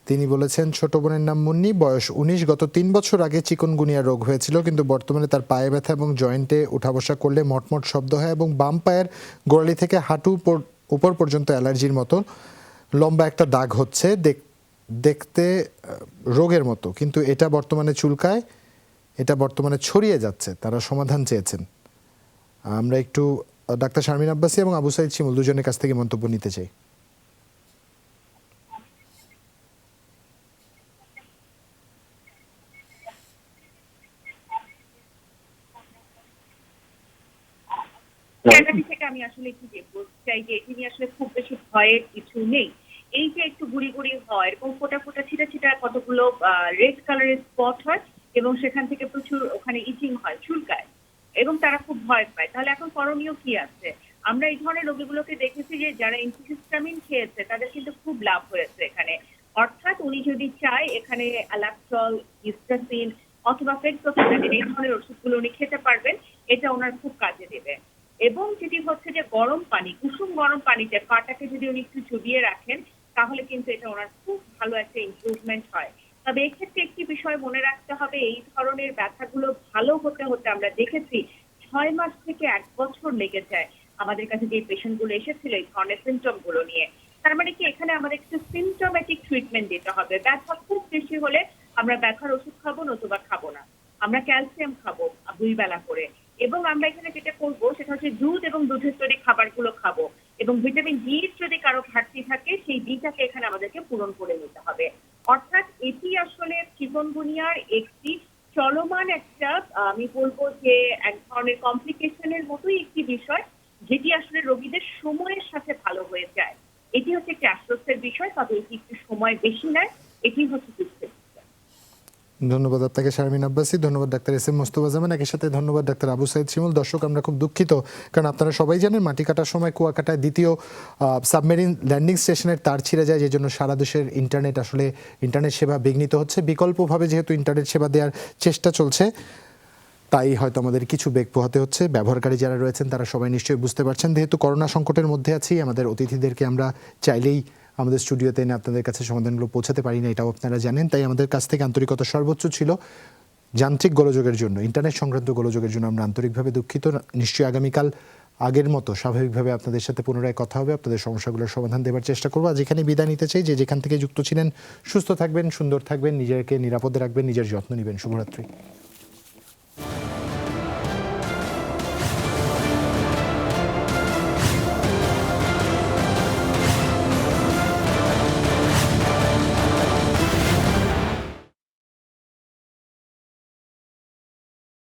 তিনি বলেছেন ছোট বোনের নাম মুন্নি, বয়স 19, গত 3 বছর আগে চিকুনগুনিয়া রোগ হয়েছিল, কিন্তু বর্তমানে তার পায়ে ব্যথা এবং জয়েন্টে উঠা বসা করলে মটমট শব্দ হয় এবং বাম পায়ের গোড়ালি থেকে হাঁটু উপর পর্যন্ত অ্যালার্জির মতো লম্বা একটা দাগ হচ্ছে, দেখতে রোগের মতো, কিন্তু এটা বর্তমানে চুলকায়, এটা বর্তমানে ছড়িয়ে যাচ্ছে। তারা সমাধান চেয়েছেন। আমরা একটু ডাক্তার শারমিন আব্বাসী এবং আবু সাইদ শিমুল দুজনের কাছ থেকে মন্তব্য নিতে চাই। জায়গাটি থেকে আমি আসলে একটু বলতে চাই যে এটি নিয়ে আসলে খুব বেশি ভয়ের কিছু নেই। এই যে একটু গুড়ি গুড়ি হয়, এরকম ফোটা ফোটা ছিটা ছিটা কতগুলো রেড কালারের স্পট হয় এবং সেখান থেকে প্রচুর ওখানে ইচিং হয়, চুলকায় এবং তারা খুব ভয় পায়। তাহলে এখন করণীয় কি আছে? আমরা এই ধরনের রোগীগুলোকে দেখেছি যে যারা এন্টিহিস্টামিন খেয়েছে তাদের কিন্তু খুব লাভ হয়েছে এখানে। অর্থাৎ উনি যদি চায় এখানে অ্যালাক্টল, হিস্টাসিন অথবা ফেক্সোফেনাডিন এই ধরনের ওষুধগুলো উনি খেতে পারবেন, এটা ওনার খুব কাজে দেবে। এবং যেটি হচ্ছে যে গরম পানি, কুসুম গরম পানিতে পাটাকে যদি উনি একটু চুবিয়ে রাখেন তাহলে কিন্তু এটা ওনার খুব ভালো একটা ইমপ্রুভমেন্ট হয়। তবে এক্ষেত্রে একটি বিষয় মনে রাখতে হবে, এই ধরনের ব্যথাগুলো ভালো হতে হতে আমরা দেখেছি 6 মাস থেকে 1 বছর লেগে যায় আমাদের কাছে যে পেশেন্ট গুলো এসেছিল এই ধরনের সিমটম গুলো নিয়ে। তার মানে কি এখানে আমাদের একটু সিমটোম্যাটিক ট্রিটমেন্ট দিতে হবে। ব্যথা খুব বেশি হলে আমরা ব্যথার ওষুধ খাবো নতুবা খাবো না, আমরা ক্যালসিয়াম খাবো 2 বেলা করে, এবং আমরা এখানে যেটা করবো সেটা হচ্ছে দুধ এবং দুধের তৈরি খাবারগুলো খাবো, এবং ভিটামিন ডি যদি কারো ঘাটতি থাকে সেই ডিটাকে এখানে আমাদেরকে পূরণ করে নিতে হবে। অর্থাৎ এটি আসলে চিকনগুনিয়ার একটি চলমান একটা আমি বলবো যে এক ধরনের কমপ্লিকেশনের মতোই একটি বিষয়, যেটি আসলে রোগীদের সময়ের সাথে ভালো হয়ে যায়। এটি হচ্ছে একটি আশ্বস্তের বিষয়, তবে এটি একটু সময় বেশি নেয়, এটি হচ্ছে দুঃখের। ধন্যবাদ আপনাকে শারমিন আব্বাসী, ধন্যবাদ ডাক্তার এস এম মোস্তফা। একই সাথে ধন্যবাদ ডাক্তার আবু সাইদ শিমুল। দর্শক, আমরা খুব দুঃখিত, কারণ আপনারা সবাই জানেন মাটি কাটার সময় কুয়াকাটায় দ্বিতীয় সাবমেরিন ল্যান্ডিং স্টেশনের তার ছিঁড়ে যায়, যে জন্য সারা দেশের ইন্টারনেট সেবা বিঘ্নিত হচ্ছে। বিকল্পভাবে যেহেতু ইন্টারনেট সেবা দেওয়ার চেষ্টা চলছে, তাই হয়তো আমাদের কিছু বেগ পোহাতে হচ্ছে। ব্যবহারকারী যারা রয়েছেন তারা সবাই নিশ্চয়ই বুঝতে পারছেন, যেহেতু করোনা সংকটের মধ্যে আছি, আমাদের অতিথিদেরকে আমরা চাইলেই আমাদের স্টুডিওতে এনে আপনাদের কাছে সমাধানগুলো পৌঁছাতে পারি না, এটাও আপনারা জানেন। তাই আমাদের কাছ থেকে আন্তরিকতা সর্বোচ্চ ছিল। যান্ত্রিক গোলযোগের জন্য, ইন্টারনেট সংক্রান্ত গোলযোগের জন্য আমরা আন্তরিকভাবে দুঃখিত। নিশ্চয়ই আগামীকাল আগের মতো স্বাভাবিকভাবে আপনাদের সাথে পুনরায় কথা হবে, আপনাদের সমস্যাগুলোর সমাধান দেওয়ার চেষ্টা করবো। আজ এখানে বিদায় নিতে চাই। যে যেখান থেকে যুক্ত ছিলেন সুস্থ থাকবেন, সুন্দর থাকবেন, নিজেকে নিরাপদে রাখবেন, নিজের যত্ন নেবেন। শুভরাত্রি।